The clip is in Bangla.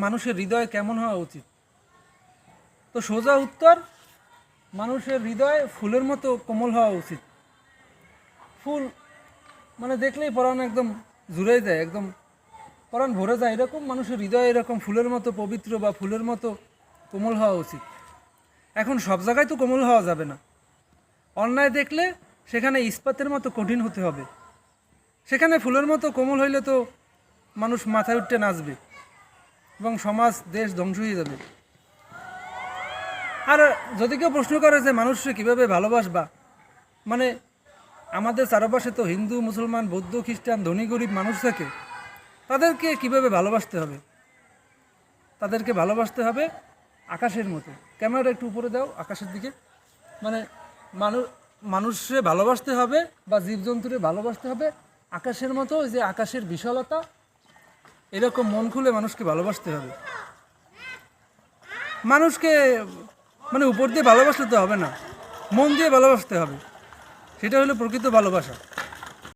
মানুষের হৃদয় কেমন হওয়া উচিত? তো সোজা উত্তর, মানুষের হৃদয় ফুলের মতো কোমল হওয়া উচিত। ফুল মানে দেখলেই পরাণ একদম জুড়ে যায়, একদম পরাণ ভরে যায়, এরকম মানুষের হৃদয় এরকম ফুলের মতো পবিত্র বা ফুলের মতো কোমল হওয়া উচিত। এখন সব জায়গায় তো কোমল হওয়া যাবে না। অন্যায় দেখলে সেখানে ইস্পাতের মতো কঠিন হতে হবে। সেখানে ফুলের মতো কোমল হইলে তো মানুষ মাথায় উঠতে নাচবে এবং সমাজ দেশ ধ্বংস হয়ে যাবে। আর যদি কেউ প্রশ্ন করে যে মানুষকে কীভাবে ভালোবাসবা, মানে আমাদের চারপাশে তো হিন্দু, মুসলমান, বৌদ্ধ, খ্রিস্টান, ধনী গরিব মানুষ থাকে, তাদেরকে কিভাবে ভালোবাসতে হবে? তাদেরকে ভালোবাসতে হবে আকাশের মতো। ক্যামেরাটা একটু উপরে দাও, আকাশের দিকে। মানে মানুষে ভালোবাসতে হবে বা জীবজন্তুরে ভালোবাসতে হবে আকাশের মতো, যে আকাশের বিশালতা, এরকম মন খুলে মানুষকে ভালোবাসতে হবে। মানুষকে মানে উপর দিয়ে ভালোবাসলে তো হবে না, মন দিয়ে ভালোবাসতে হবে। সেটা হলো প্রকৃত ভালোবাসা।